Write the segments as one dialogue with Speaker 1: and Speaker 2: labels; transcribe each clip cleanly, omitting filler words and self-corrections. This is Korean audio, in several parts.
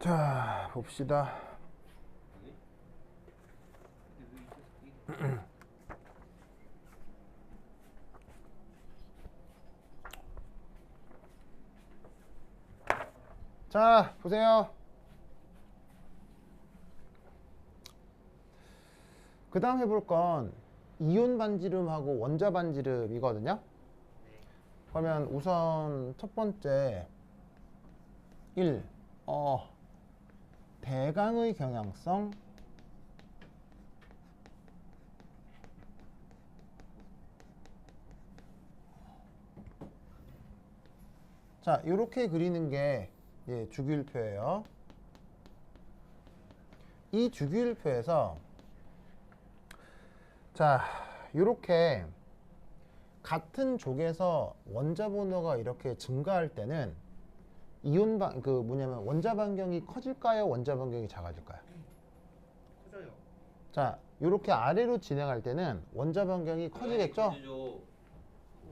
Speaker 1: 자, 봅시다. 자, 보세요. 그 다음 해볼 건 이온 반지름하고 원자 반지름이거든요. 그러면 우선 첫 번째 1. 대강의 경향성. 자, 이렇게 그리는 게 주기율표예요. 이 주기율표에서 자, 이렇게 같은 족에서 원자 번호가 이렇게 증가할 때는 원자 반경이 커질까요? 원자 반경이 작아질까요?
Speaker 2: 커져요.
Speaker 1: 자, 이렇게 아래로 진행할 때는 원자 반경이 커지겠죠?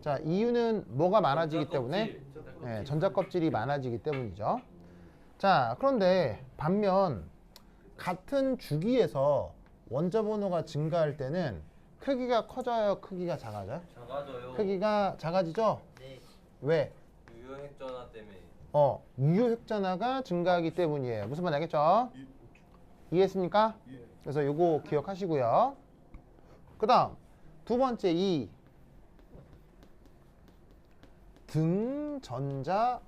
Speaker 1: 자, 이유는 뭐가 많아지기 때문에? 네, 전자 껍질이 많아지기 때문이죠. 자, 그런데 반면 같은 주기에서 원자 번호가 증가할 때는 크기가 커져요? 크기가 작아져요?
Speaker 3: 작아져요.
Speaker 1: 크기가 작아지죠?
Speaker 2: 네.
Speaker 1: 왜?
Speaker 3: 유효핵전화 때문에.
Speaker 1: 유효핵전화가 증가하기 때문이에요. 무슨 말인지 알겠죠? 이해했습니까? 그래서 요거 기억하시고요. 그 다음 두 번째 이 등전자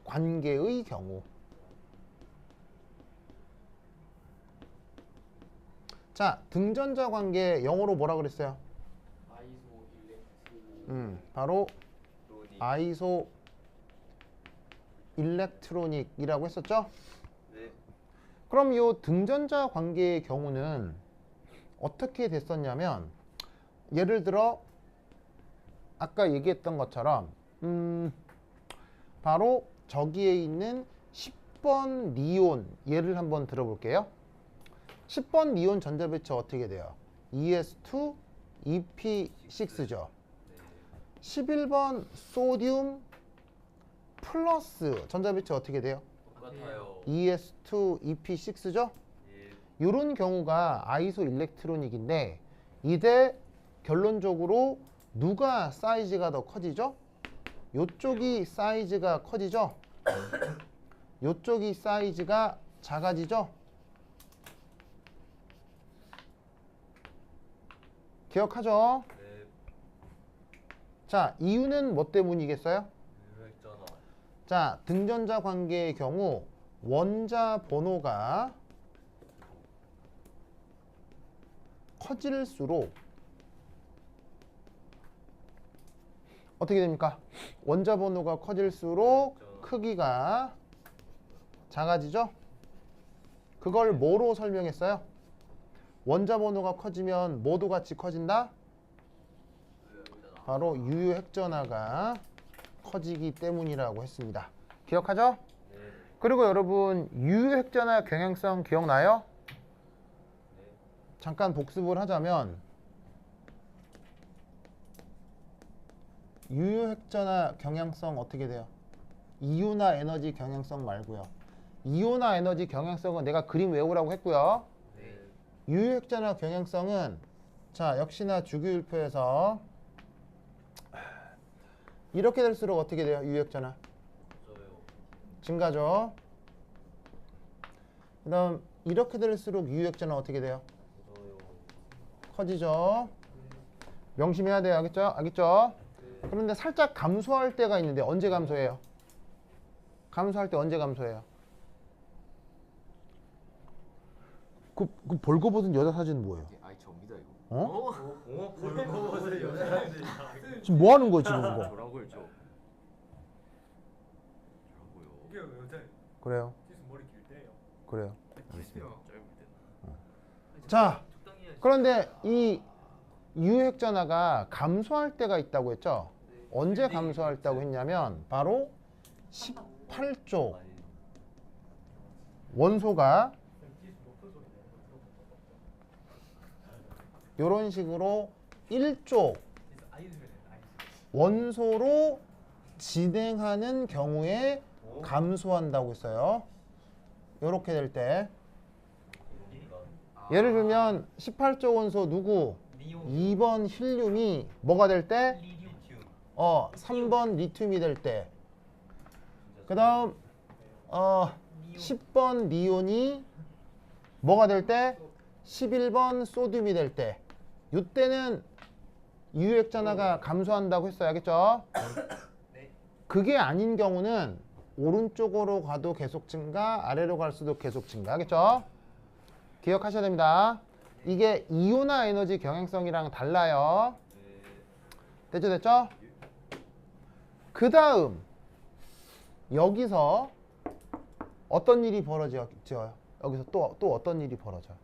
Speaker 1: 관계의 경우. 자, 등전자 관계 영어로 뭐라 그랬어요?
Speaker 2: 아이소 일렉트.
Speaker 1: 바로
Speaker 3: 로니.
Speaker 1: 아이소 일렉트로닉이라고 했었죠?
Speaker 3: 네.
Speaker 1: 그럼 이 등전자 관계의 경우는 어떻게 됐었냐면, 예를 들어 아까 얘기했던 것처럼 바로 저기에 있는 10번 리온 예를 한번 들어볼게요. 10번 리온 전자 배치 어떻게 돼요? ES2 EP6죠. 11번 소듐 플러스 전자 배치 어떻게 돼요?
Speaker 3: 똑같아요.
Speaker 1: ES2 EP6죠.
Speaker 3: 예.
Speaker 1: 이런 경우가 아이소 일렉트로닉인데, 이때 결론적으로 누가 사이즈가 더 커지죠? 요쪽이 사이즈가 커지죠? 요쪽이 사이즈가 작아지죠? 기억하죠?
Speaker 3: 네.
Speaker 1: 자, 이유는 뭐 때문이겠어요?
Speaker 3: 유효핵전화.
Speaker 1: 자, 등전자 관계의 경우 원자 번호가 커질수록 어떻게 됩니까? 원자 번호가 커질수록 크기가 작아지죠? 그걸 뭐로 설명했어요? 원자 번호가 커지면 뭐도 같이 커진다? 바로 유효핵전화가 커지기 때문이라고 했습니다. 기억하죠?
Speaker 3: 네.
Speaker 1: 그리고 여러분, 유효핵전화 경향성 기억나요?
Speaker 3: 네.
Speaker 1: 잠깐 복습을 하자면, 유효핵전화 경향성 어떻게 돼요? 이온화 에너지 경향성 말고요. 이온화 에너지 경향성은 내가 그림 외우라고 했고요.
Speaker 3: 네.
Speaker 1: 유효핵전화 경향성은 자, 역시나 주기율표에서 이렇게 될수록 어떻게 돼요? 유효핵전화
Speaker 3: 저요.
Speaker 1: 증가죠. 그 다음 이렇게 될수록 유효핵전화 어떻게 돼요?
Speaker 3: 저요.
Speaker 1: 커지죠. 명심해야 돼요. 알겠죠? 알겠죠?
Speaker 3: 네.
Speaker 1: 그런데 살짝 감소할 때가 있는데 언제 감소해요? 감소할 때 언제 감소해요? 그 벌거벗은 여자 사진은 뭐예요?
Speaker 4: 아이 접니다 이거.
Speaker 1: 어?
Speaker 3: 벌거벗은 여자애들.
Speaker 1: 지금 뭐 하는 거예요, 지금 그거?
Speaker 4: 저라고요 저. 저라고요.
Speaker 2: 이게 여자
Speaker 1: 그래요.
Speaker 2: 뒤에서 머리 길 때예요.
Speaker 1: 그래요.
Speaker 4: 알겠습니다. 짧을 때는.
Speaker 1: 자, 그런데 이 유효핵전화가 감소할 때가 있다고 했죠? 언제 감소했다고 했냐면 바로 18쪽 원소가
Speaker 2: 뒤에서 높은 소리 내는 거
Speaker 1: 이런 식으로 1쪽
Speaker 2: 뒤에서 아이소 내는 아이소.
Speaker 1: 원소로 진행하는 경우에 감소한다고 했어요. 요렇게 될 때
Speaker 3: 아,
Speaker 1: 예를 들면 18조 원소 누구?
Speaker 3: 리온
Speaker 1: 2번 힐륨이 뭐가 될 때?
Speaker 3: 리튬
Speaker 1: 3번 리튬이 될 때. 그 다음 10번 리온이 뭐가 될 때? 11번 소듐이 될 때. 이때는 유효액전화가 감소한다고 했어요. 알겠죠?
Speaker 3: 네.
Speaker 1: 그게 아닌 경우는 오른쪽으로 가도 계속 증가, 아래로 갈수록 계속 증가. 알겠죠? 기억하셔야 됩니다. 이게 이온화 에너지 경향성이랑 달라요. 됐죠? 됐죠? 그 다음 여기서 어떤 일이 벌어져요? 여기서 또 어떤 일이 벌어져요?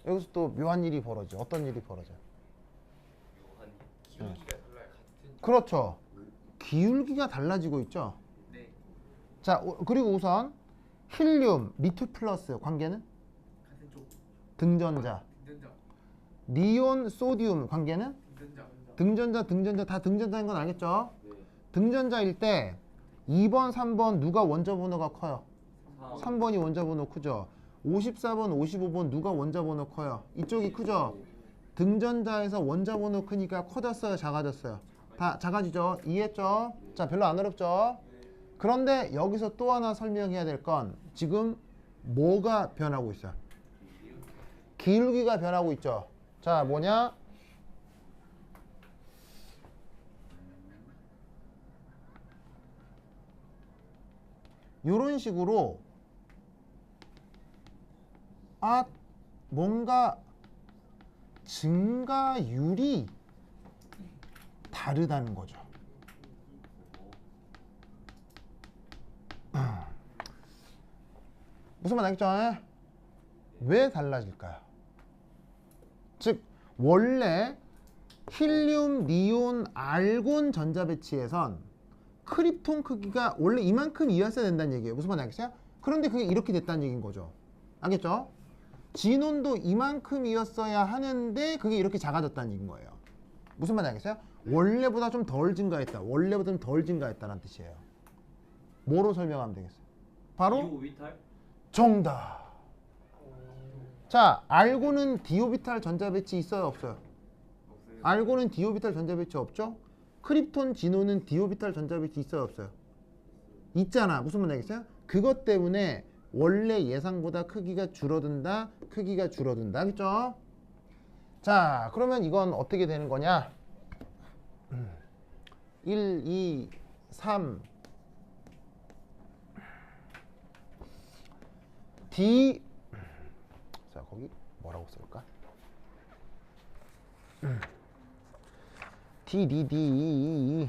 Speaker 1: 여기서 또 묘한 일이 벌어져. 어떤 일이 벌어져요?
Speaker 3: 묘한
Speaker 4: 기울기가 달라요. 같은
Speaker 1: 그렇죠. 기울기가 달라지고 있죠.
Speaker 4: 네.
Speaker 1: 자, 그리고 우선 힐륨, 리튬 플러스 관계는
Speaker 4: 같은 쪽
Speaker 1: 등전자.
Speaker 4: 등전자
Speaker 1: 니온, 소듐 관계는
Speaker 4: 등전자
Speaker 1: 등전자 다 등전자인 건 알겠죠?
Speaker 3: 네.
Speaker 1: 등전자일 때 2번, 3번 누가 원자 번호가 커요?
Speaker 3: 3
Speaker 1: 3번이 원자 번호 크죠? 54번, 55번 누가 원자 번호 커요? 이쪽이 크죠? 등전자에서 원자 번호 크니까 커졌어요? 작아졌어요? 다 작아지죠? 이해했죠? 자, 별로 안 어렵죠? 그런데 여기서 또 하나 설명해야 될 건 지금 뭐가 변하고 있어요? 기울기가 변하고 있죠? 자, 뭐냐? 이런 식으로 뭔가 증가율이 다르다는 거죠. 무슨 말 알겠죠? 왜 달라질까요? 즉 원래 힐륨, 니온, 알곤 전자 배치에선 크립톤 크기가 원래 이만큼이었어야 된다는 얘기예요. 무슨 말 알겠어요? 그런데 그게 이렇게 됐다는 얘기인 거죠. 알겠죠? 진온도 이만큼이었어야 하는데 그게 이렇게 작아졌다는 얘기인 거예요. 무슨 말 알겠어요? 원래보다 좀 덜 증가했다. 원래보다 좀 덜 증가했다는 뜻이에요. 뭐로 설명하면 되겠어요? 바로
Speaker 3: 위탈
Speaker 1: 정답. 자, 알고는 디오비탈 전자 배치 있어요, 없어요?
Speaker 4: 없어요.
Speaker 1: 알고는 디오비탈 전자 배치 없죠? 크립톤, 진온은 디오비탈 전자 배치 있어요, 없어요? 있잖아. 무슨 말 알겠어요? 그것 때문에 원래 예상보다 크기가 줄어든다, 크기가 줄어든다. 알겠죠? 자, 그러면 이건 어떻게 되는 거냐? 1, 2, 3 D. 자, 거기 뭐라고 쓸까? D.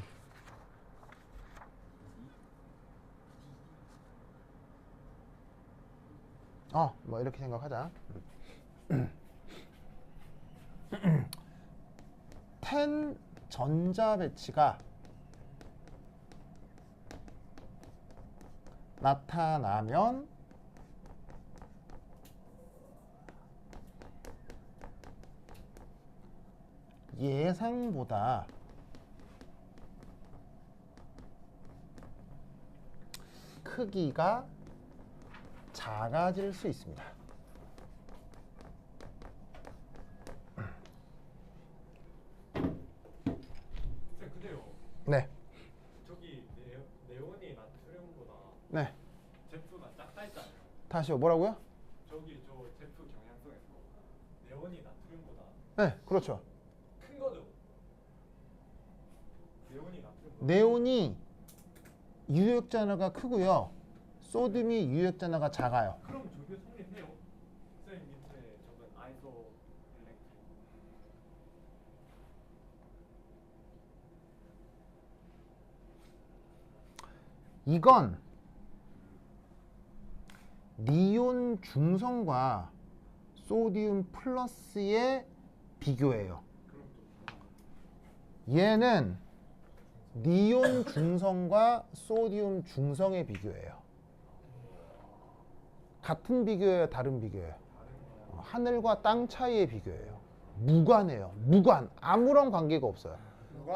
Speaker 1: 뭐 이렇게 생각하자. 10 전자 배치가 나타나면 예상보다 크기가 작아질 수 있습니다.
Speaker 2: 쌤 근데요.
Speaker 1: 네,
Speaker 2: 저기 네온이 나트륨보다
Speaker 1: 네.
Speaker 2: 제프가 작다 했잖아요.
Speaker 1: 다시요. 뭐라고요?
Speaker 2: 저기 저 제프 경향성에서 네온이 나트륨보다
Speaker 1: 네, 그렇죠.
Speaker 2: 큰 거죠. 네온이 나트륨보다
Speaker 1: 네온이 유효액전화가 크고요. 소듐이 유효액전화가 작아요.
Speaker 2: 그럼 저게 성립해요? 쌤 밑에 적은 아이소 일렉트릭
Speaker 1: 이건 니온 중성과 소듐 플러스의 비교예요.
Speaker 2: 그럼 또
Speaker 1: 얘는 니온 중성과 소듐 중성의 비교예요. 같은 비교예요, 다른 비교예요? 하늘과 땅 차이의 비교예요. 무관해요. 무관. 아무런 관계가 없어요.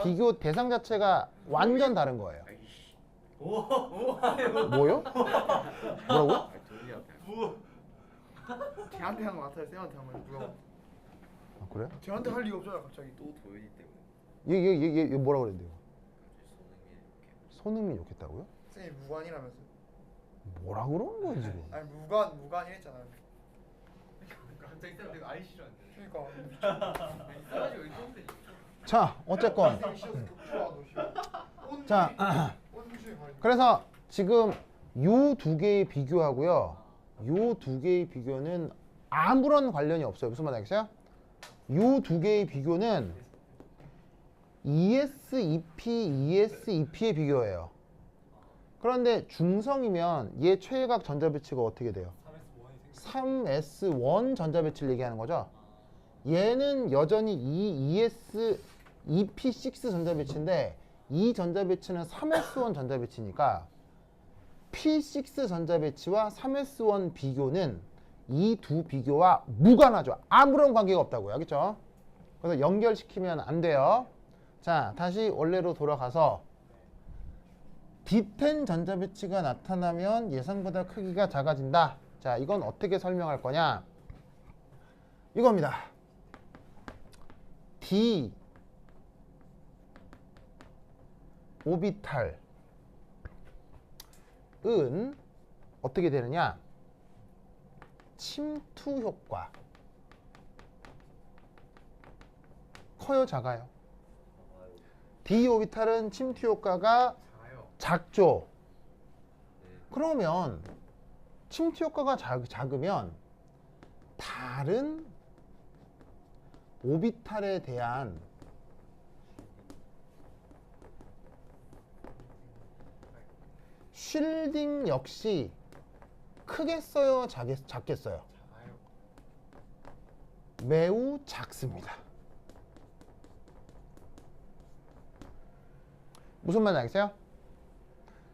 Speaker 1: 비교 대상 자체가 완전 다른 거예요.
Speaker 4: 아이씨.
Speaker 1: 뭐요? 뭐라고?
Speaker 4: 아, 동일이한테. 걔한테 한 거 같아요. 쌤한테 한 거. 누가?
Speaker 1: 아, 그래?
Speaker 4: 쟤한테 할 리가 없잖아 갑자기.
Speaker 3: 또 도현이 때문에
Speaker 1: 얘 뭐라고 그랬는데요?
Speaker 3: 손흥민
Speaker 1: 손흥민
Speaker 3: 이렇게
Speaker 1: 욕했다고요?
Speaker 4: 쌤이 무관이라면서.
Speaker 1: 뭐라 그러는 거야 지금?
Speaker 4: 아니 무관이랬잖아요.
Speaker 3: 갑자기 쌤 내가 아이 싫어하는데.
Speaker 4: 그러니까.
Speaker 3: 이상하지 왜 좀
Speaker 1: 자 어쨌건
Speaker 4: 쌤이 싫어서 극주아 너 싫어.
Speaker 1: 자
Speaker 4: 온주의 말.
Speaker 1: 그래서 지금 요 두 개의 비교하고요. 요 두 개의 비교는 아무런 관련이 없어요. 무슨 말 알겠어요? 요 두 개의 비교는 ES2P, ES2P의 비교예요. 그런데 중성이면 얘 최외각 전자배치가 어떻게 돼요? 3S1 전자배치를 얘기하는 거죠. 얘는 여전히 이 ES2P6 전자배치인데 이 전자배치는 3S1 전자배치니까 P6 전자배치와 3S1 비교는 이 두 비교와 무관하죠. 아무런 관계가 없다고요. 알겠죠? 그래서 연결시키면 안 돼요. 자, 다시 원래로 돌아가서 D10 전자배치가 나타나면 예상보다 크기가 작아진다. 자, 이건 어떻게 설명할 거냐? 이겁니다. D 오비탈은 어떻게 되느냐? 침투 효과. 커요, 작아요? D 오비탈은 침투 효과가
Speaker 4: 자요.
Speaker 1: 작죠. 그러면 침투 효과가 작으면 다른 오비탈에 대한 쉴딩 역시 크겠어요, 작겠어요?
Speaker 4: 자요.
Speaker 1: 매우 작습니다. 무슨 말인지 알겠어요?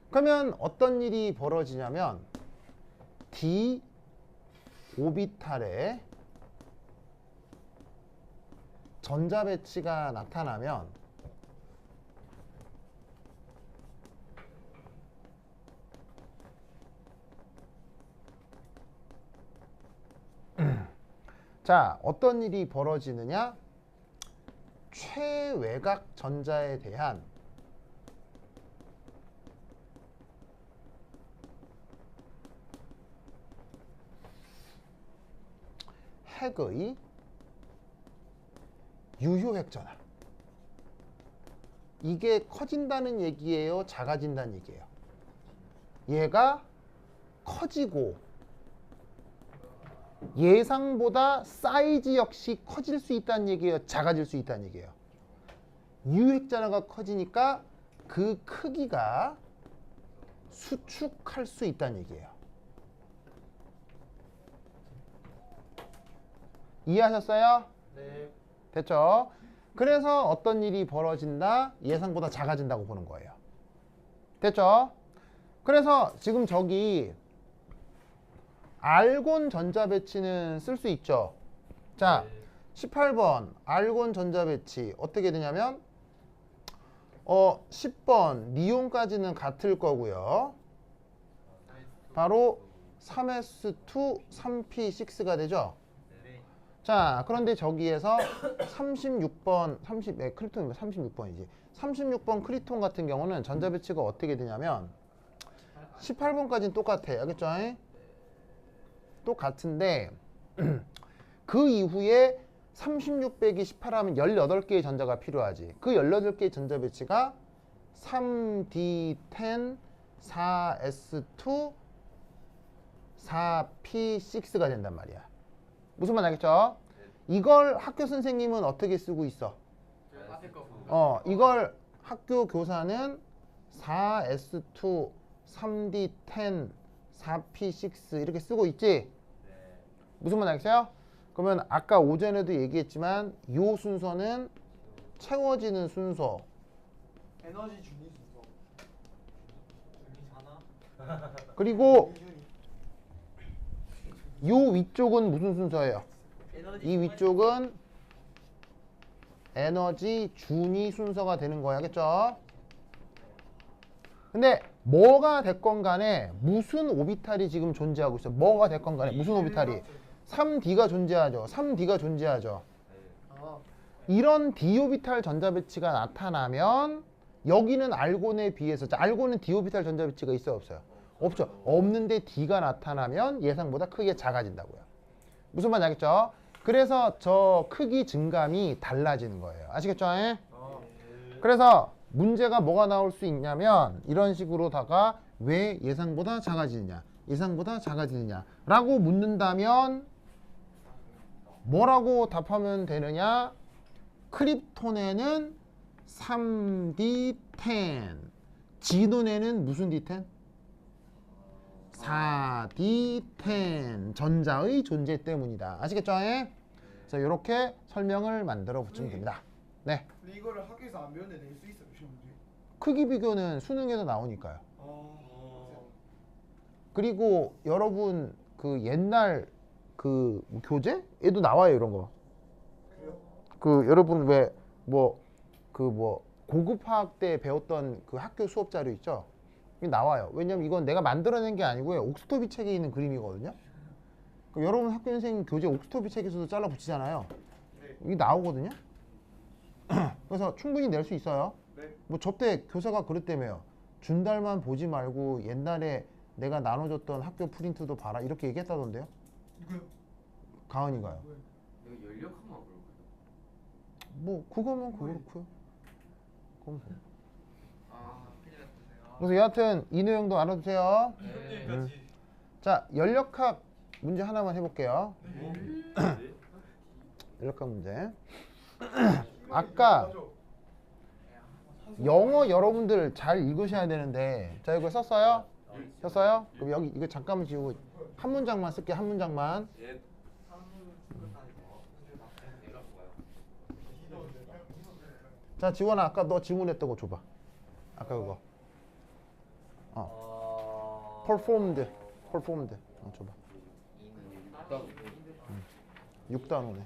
Speaker 1: 그러면 어떤 일이 벌어지냐면 D 오비탈에 전자 배치가 나타나면 자, 어떤 일이 벌어지느냐? 최외각 전자에 대한 핵의 유효핵 전화. 이게 커진다는 얘기예요? 작아진다는 얘기예요? 얘가 커지고 예상보다 사이즈 역시 커질 수 있다는 얘기예요? 작아질 수 있다는 얘기예요? 유효핵 전화가 커지니까 그 크기가 수축할 수 있다는 얘기예요. 이해하셨어요?
Speaker 4: 네.
Speaker 1: 됐죠? 그래서 어떤 일이 벌어진다? 예상보다 작아진다고 보는 거예요. 됐죠? 그래서 지금 저기 알곤 전자 배치는 쓸 수 있죠. 자, 18번 알곤 전자 배치 어떻게 되냐면 10번 니온까지는 같을 거고요. 바로 3s2 3p6가 되죠. 자, 그런데 저기에서 36번, 크리톤이 36번이지. 36번 크리톤 같은 경우는 전자 배치가 어떻게 되냐면 18번까지는 똑같아. 알겠죠? 똑같은데 그 이후에 36 빼기 18 하면 18개의 전자가 필요하지. 그 18개의 전자 배치가 3D10, 4S2, 4P6가 된단 말이야. 무슨 말 알겠죠? 이걸 학교 선생님은 어떻게 쓰고 있어? 이걸 학교 교사는 4S2, 3D10, 4P6 이렇게 쓰고 있지? 무슨 말 알겠어요? 그러면 아까 오전에도 얘기했지만 이 순서는 채워지는 순서.
Speaker 4: 에너지 준위 순서.
Speaker 1: 그리고 이 위쪽은 무슨 순서예요? 이 위쪽은 에너지 준위 순서가 되는 거야. 알겠죠? 근데 뭐가 됐건 간에 무슨 오비탈이 지금 존재하고 있어. 뭐가 됐건 간에 무슨 오비탈이 3D가 존재하죠. 3D가 존재하죠.
Speaker 4: 아,
Speaker 1: 이런 d 오비탈 전자 배치가 나타나면 여기는 알곤에 비해서 자, 알곤은 d 오비탈 전자 배치가 있어요, 없어요? 없죠. 없는데 d가 나타나면 예상보다 크게 작아진다고요. 무슨 말인지 알겠죠? 그래서 저 크기 증감이 달라지는 거예요. 아시겠죠? 예? 그래서 문제가 뭐가 나올 수 있냐면 이런 식으로다가 왜 예상보다 작아지느냐, 예상보다 작아지느냐 라고 묻는다면 뭐라고 답하면 되느냐? 크립톤에는 3D10, 지돈에는 무슨 D10? 4D10 전자의 존재 때문이다. 아시겠죠? 예? 그래서 이렇게 설명을 만들어 붙이면 됩니다. 네.
Speaker 4: 근데 이거를 학교에서 안 배웠는데 낼 수 있어요, 시험 문제?
Speaker 1: 크기 비교는 수능에서 나오니까요. 그리고 여러분 그 옛날 그 교재에도 나와요, 이런 거. 그 여러분 왜 뭐 고급 화학 때 배웠던 그 학교 수업 자료 있죠? 이게 나와요. 왜냐면 이건 내가 만들어낸 게 아니고요. 옥스토비 책에 있는 그림이거든요. 그 여러분 학교 선생님 교재 옥스토비 책에서도 잘라 붙이잖아요. 이게 나오거든요. 그래서 충분히 낼 수 있어요.
Speaker 4: 네.
Speaker 1: 뭐 저때 교사가 그랬다며요. 준달만 보지 말고 옛날에 내가 나눠줬던 학교 프린트도 봐라 이렇게 얘기했다던데요.
Speaker 4: 이거요?
Speaker 1: 가은이가요.
Speaker 3: 이거 연력하면 그럴까요?
Speaker 1: 뭐 그거면 그렇고요. 그건 뭐.
Speaker 3: 아, 큰일 났네요.
Speaker 1: 그래서 여하튼 이 내용도 알아두세요.
Speaker 2: 현재까지
Speaker 1: 자, 연력학 문제 하나만 해볼게요. 연력학 문제. 아까 영어 여러분들 잘 읽으셔야 되는데 자 이거 썼어요? 썼어요? 그럼 여기 이거 잠깐만 지우고 한 문장만 쓸게. 한 문장만. 자 지원아 아까 너 질문했던 거 줘봐. 아까 그거 performed 줘봐. 6단원에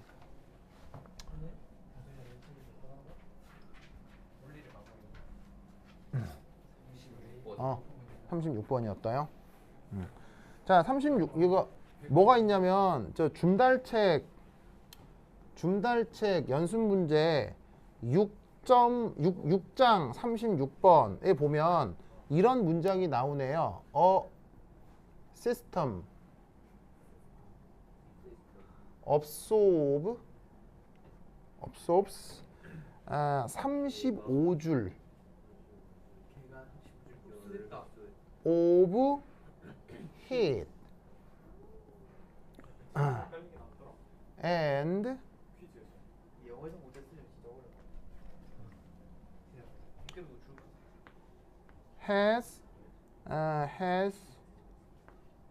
Speaker 1: 36번이었다요. 자 36 이거 뭐가 있냐면 저 줌달책 연습 문제 6장 36번에 보면 이런 문장이 나오네요. system absorbs 35줄 of heat and
Speaker 4: 영어에서 못했으면 진짜 어려워.
Speaker 1: has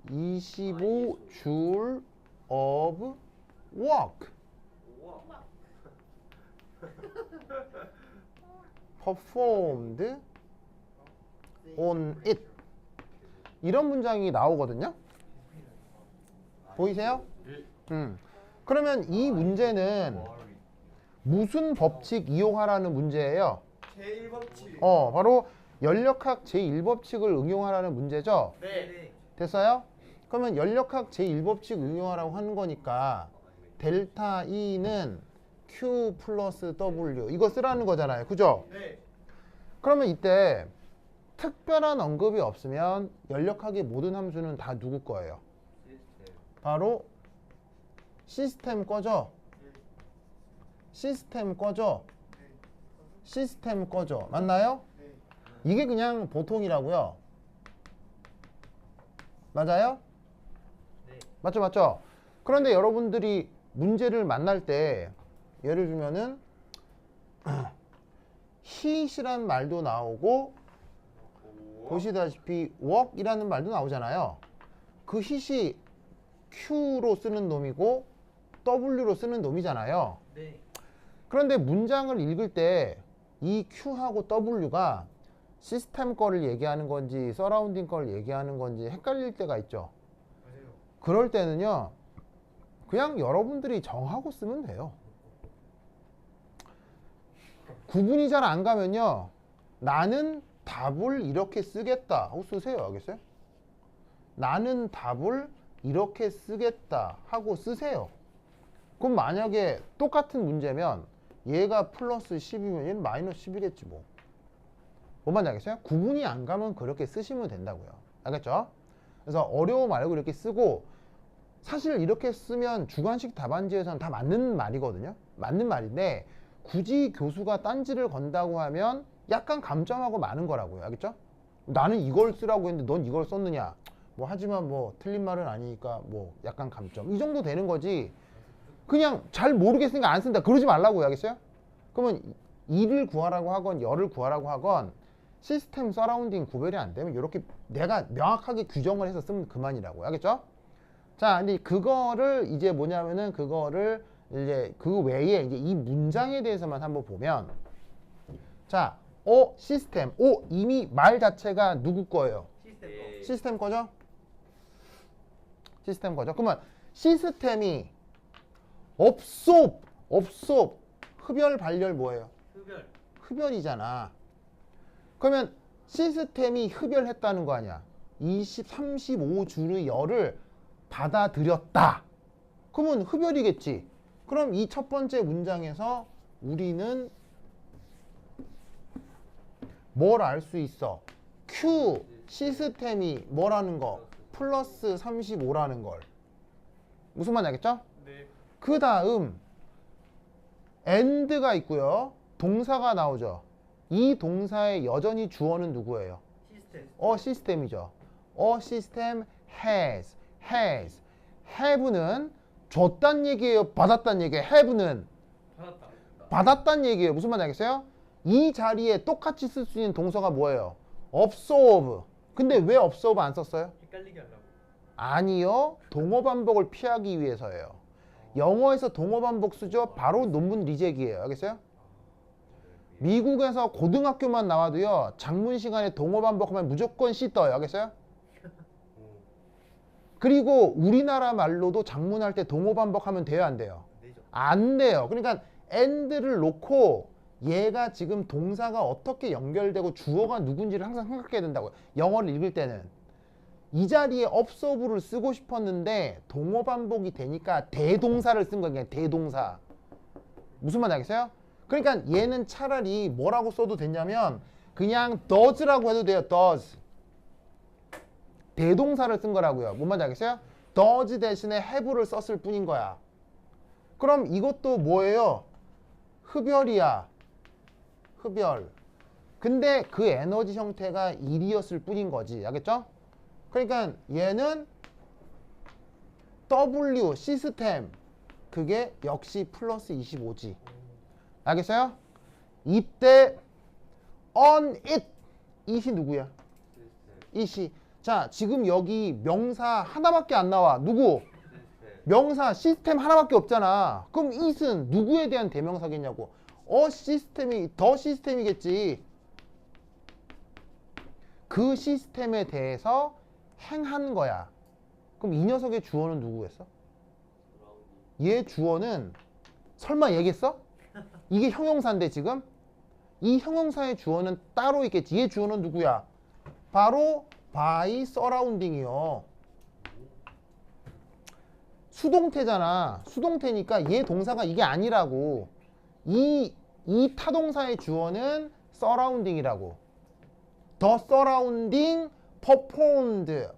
Speaker 1: 25줄 of work performed on it. 이런 문장이 나오거든요. 보이세요? 그러면 이 문제는 무슨 법칙 이용하라는 문제예요?
Speaker 4: 제1법칙.
Speaker 1: 바로 연력학 제1법칙을 응용하라는 문제죠.
Speaker 4: 네.
Speaker 1: 됐어요? 그러면 연력학 제1법칙 응용하라고 하는 거니까 델타 E는 Q 플러스 W 이거 쓰라는 거잖아요. 그죠?
Speaker 4: 네.
Speaker 1: 그러면 이때 특별한 언급이 없으면 연력학의 모든 함수는 다 누구 거예요? 바로 시스템 꺼져. 시스템 꺼져. 시스템 꺼져. 맞나요? 이게 그냥 보통이라고요. 맞아요? 맞죠, 맞죠? 그런데 여러분들이 문제를 만날 때 예를 들면은 hit이란 말도 나오고 보시다시피 work이라는 말도 나오잖아요. 그 hit이 Q로 쓰는 놈이고 W로 쓰는 놈이잖아요.
Speaker 4: 네.
Speaker 1: 그런데 문장을 읽을 때 이 Q하고 W가 시스템 거를 얘기하는 건지 서라운딩 거를 얘기하는 건지 헷갈릴 때가 있죠.
Speaker 4: 맞아요.
Speaker 1: 그럴 때는요. 그냥 여러분들이 정하고 쓰면 돼요. 구분이 잘 안 가면요. 나는 답을 이렇게 쓰겠다 하고 쓰세요. 알겠어요? 나는 답을 이렇게 쓰겠다 하고 쓰세요. 그럼 만약에 똑같은 문제면 얘가 플러스 10이면 얘는 마이너스 10이겠지 뭐. 뭔 말인지 알겠어요? 구분이 안 가면 그렇게 쓰시면 된다고요. 알겠죠? 그래서 어려워 말고 이렇게 쓰고, 사실 이렇게 쓰면 주관식 답안지에서는 다 맞는 말이거든요. 맞는 말인데 굳이 교수가 딴지를 건다고 하면 약간 감점하고 마는 거라고요. 알겠죠? 나는 이걸 쓰라고 했는데 넌 이걸 썼느냐. 뭐 하지만 뭐 틀린 말은 아니니까 뭐 약간 감점. 이 정도 되는 거지. 그냥 잘 모르겠으니까 안 쓴다. 그러지 말라고요. 알겠어요? 그러면 2를 구하라고 하건 열을 구하라고 하건 시스템 서라운딩 구별이 안 되면 이렇게 내가 명확하게 규정을 해서 쓰면 그만이라고요. 알겠죠? 자, 근데 그거를 이제 뭐냐면은 그거를 이제 그 외에 이제 이 문장에 대해서만 한번 보면, 자, 시스템, 이미 말 자체가 누구 거예요? 시스템 거죠? 시스템 거죠? 그러면 시스템이 업소, 흡열, 발열 뭐예요? 흡열이잖아. 그러면 시스템이 흡열했다는 거 아니야? 35줄의 열을 받아들였다. 그러면 흡열이겠지. 그럼 이 첫 번째 문장에서 우리는 뭘 알 수 있어? Q 시스템이 뭐라는 거? 플러스 35라는 걸. 무슨 말인지 알겠죠?
Speaker 2: 네.
Speaker 1: 그 다음 and가 있고요. 동사가 나오죠. 이 동사의 여전히 주어는 누구예요? 시스템이죠. 시스템 has. have는 줬단 얘기예요? 받았단 얘기예요? have는 받았단 얘기예요. 무슨 말인지 알겠어요? 이 자리에 똑같이 쓸 수 있는 동사가 뭐예요? observe. 근데 왜 observe 안 썼어요?
Speaker 2: 헷갈리게 하려고.
Speaker 1: 아니요. 동어 반복을 피하기 위해서예요. 영어에서 동어 반복 쓰죠? 바로 논문 리젝이에요. 알겠어요? 미국에서 고등학교만 나와도요, 장문 시간에 동어 반복하면 무조건 C 떠요. 알겠어요? 그리고 우리나라 말로도 장문할 때 동어 반복하면 돼요, 안 돼요? 안 돼요. 그러니까 and를 놓고 얘가 지금 동사가 어떻게 연결되고 주어가 누군지를 항상 생각해야 된다고요. 영어를 읽을 때는. 이 자리에 observe를 쓰고 싶었는데 동어 반복이 되니까 대동사를 쓴 거예요. 그냥 대동사. 무슨 말인지 알겠어요? 그러니까 얘는 차라리 뭐라고 써도 되냐면 그냥 does라고 해도 돼요. does. 대동사를 쓴 거라고요. 뭔 말인지 알겠어요? does 대신에 have를 썼을 뿐인 거야. 그럼 이것도 뭐예요? 흡열이야. 흡열. 근데 그 에너지 형태가 1이었을 뿐인 거지. 알겠죠? 그러니까 얘는 W 시스템 그게 역시 플러스 25지. 알겠어요? 이때 on it it이 누구야? it이. 자, 지금 여기 명사 하나밖에 안 나와. 누구? 명사 시스템 하나밖에 없잖아. 그럼 it은 누구에 대한 대명사겠냐고. 시스템이 더 시스템이겠지. 그 시스템에 대해서 행한 거야. 그럼 이 녀석의 주어는 누구겠어? 얘 주어는 설마 얘겠어? 이게 형용사인데 지금? 이 형용사의 주어는 따로 있겠지. 얘 주어는 누구야? 바로 by surrounding이요. 수동태잖아. 수동태니까 얘 동사가 이게 아니라고. 이 타동사의 주어는 surrounding이라고. The surrounding performed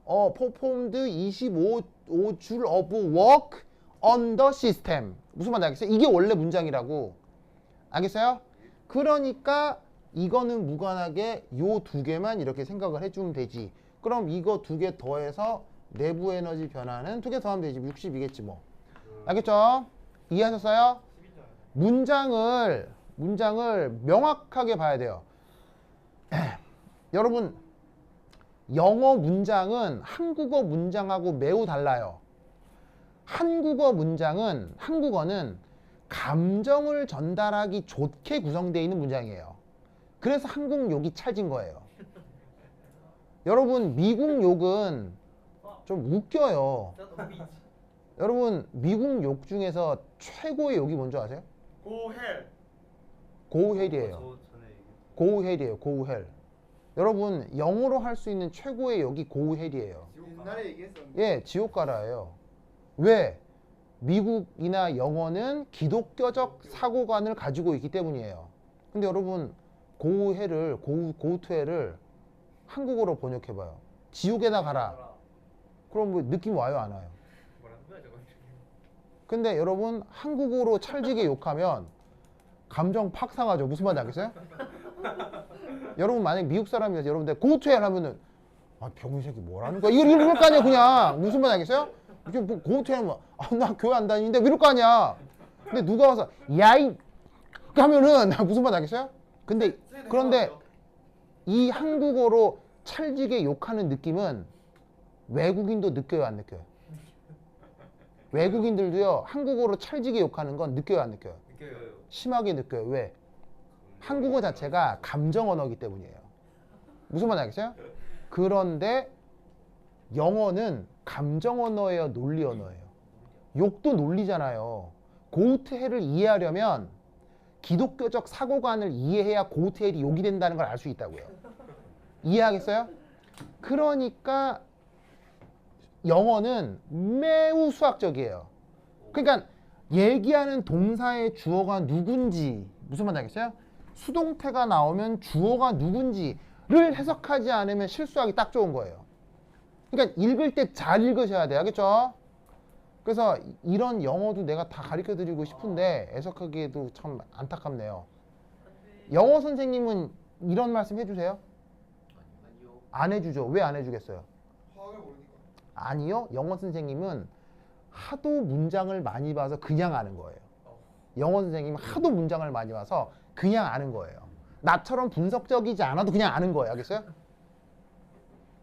Speaker 1: 25줄 of work on the system. 무슨 말인지 알겠어요? 이게 원래 문장이라고. 알겠어요? 그러니까 이거는 무관하게 요 두 개만 이렇게 생각을 해주면 되지. 그럼 이거 두 개 더해서 내부 에너지 변화는 두 개 더하면 되지. 60이겠지 뭐. 알겠죠? 이해하셨어요? 문장을 명확하게 봐야 돼요. 여러분, 영어 문장은 한국어 문장하고 매우 달라요. 한국어는 감정을 전달하기 좋게 구성되어 있는 문장이에요. 그래서 한국 욕이 찰진 거예요. 여러분, 미국 욕은 좀 웃겨요. 여러분, 미국 욕 중에서 최고의 욕이 뭔지 아세요?
Speaker 2: 고헬.
Speaker 1: 고헬이에요. 고우헬이에요. 고우헬. 여러분 영어로 할 수 있는 최고의 역이 고우헬이에요.
Speaker 4: 옛날에 얘기했었는데.
Speaker 1: 예, 지옥가라예요. 왜? 미국이나 영어는 기독교적 사고관을 가지고 있기 때문이에요. 근데 여러분 고우헬을 고우투헬을 한국어로 번역해봐요. 지옥에나 가라. 그럼 뭐 느낌 와요, 안 와요?
Speaker 3: 뭐라는 거야 저거?
Speaker 1: 근데 여러분 한국어로 찰지게 욕하면 감정 팍 상하죠. 무슨 말인지 알겠어요? 여러분 만약 미국 사람이라서 여러분들 고투헬 하면은 아 병신 새끼 뭐라는 거야? 이럴 거 아니야 그냥. 무슨 말인지 알겠어요? 이게 뭐 고투헬 하면 나 교회 안 다니는데 이럴 거 아니야. 근데 누가 와서 야이 하면은 무슨 말인지 알겠어요? 근데 그런데 이 한국어로 찰지게 욕하는 느낌은 외국인도 느껴요, 안 느껴요? 외국인들도요 한국어로 찰지게 욕하는 건 느껴요, 안 느껴요?
Speaker 3: 느껴요.
Speaker 1: 심하게 느껴요. 왜? 한국어 자체가 감정 언어이기 때문이에요. 무슨 말인지 알겠어요? 그런데 영어는 감정 언어예요, 논리 언어예요. 욕도 논리잖아요. 고우트헬을 이해하려면 기독교적 사고관을 이해해야 고우트헬이 욕이 된다는 걸 알 수 있다고요. 이해하겠어요? 그러니까 영어는 매우 수학적이에요. 그러니까 얘기하는 동사의 주어가 누군지 무슨 말인지 알겠어요? 수동태가 나오면 주어가 누군지를 해석하지 않으면 실수하기 딱 좋은 거예요. 그러니까 읽을 때 잘 읽으셔야 돼요. 알겠죠? 그래서 이런 영어도 내가 다 가르쳐 드리고 싶은데 해석하기에도 참 안타깝네요. 영어 선생님은 이런 말씀 해주세요?
Speaker 3: 아니요.
Speaker 1: 안 해주죠. 왜 안 해주겠어요?
Speaker 4: 화학을 모르니까.
Speaker 1: 아니요. 영어 선생님은 하도 문장을 많이 봐서 그냥 아는 거예요. 영어 선생님은 하도 문장을 많이 봐서 그냥 아는 거예요. 나처럼 분석적이지 않아도 그냥 아는 거예요. 알겠어요?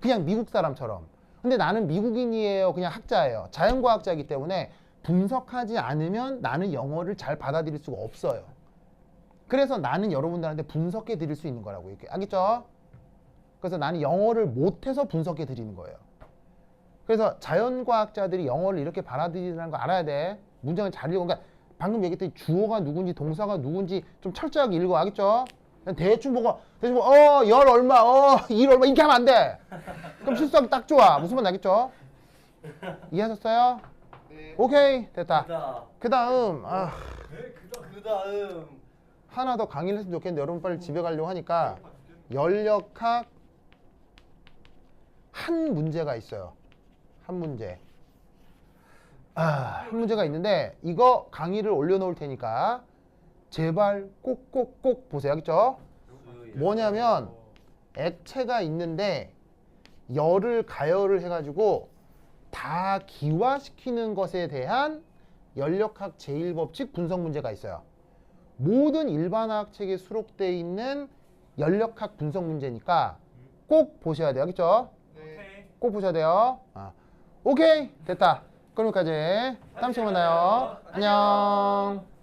Speaker 1: 그냥 미국 사람처럼. 근데 나는 미국인이에요. 그냥 학자예요. 자연과학자이기 때문에 분석하지 않으면 나는 영어를 잘 받아들일 수가 없어요. 그래서 나는 여러분들한테 분석해 드릴 수 있는 거라고. 이렇게. 알겠죠? 그래서 나는 영어를 못해서 분석해 드리는 거예요. 그래서 자연과학자들이 영어를 이렇게 받아들이는 거 알아야 돼. 문장을 잘 읽어. 그러니까 방금 얘기했더니 주어가 누군지 동사가 누군지 좀 철저하게 읽어. 알겠죠? 그냥 대충 보고 열 얼마 일 얼마 이렇게 하면 안 돼. 그럼 실수하기 딱 좋아. 무슨 말인지 알겠죠? 이해하셨어요?
Speaker 4: 네.
Speaker 1: 오케이 됐다.
Speaker 5: 그다.
Speaker 1: 그 다음
Speaker 5: 그 다음
Speaker 1: 하나 더 강의를 했으면 좋겠는데 여러분 빨리 집에 가려고 하니까 연력학 한 문제가 있어요. 한 문제. 한 문제가 있는데 이거 강의를 올려놓을 테니까 제발 꼭 보세요. 알겠죠? 뭐냐면 액체가 있는데 열을 가열을 해가지고 다 기화시키는 것에 대한 연력학 제1법칙 분석 문제가 있어요. 모든 일반화학 책에 수록되어 있는 연력학 분석 문제니까 꼭 보셔야 돼요. 알겠죠?
Speaker 4: 네.
Speaker 1: 꼭 보셔야 돼요. 오케이 됐다. 그럼 여기까지. 다음 시간에 만나요. 안녕.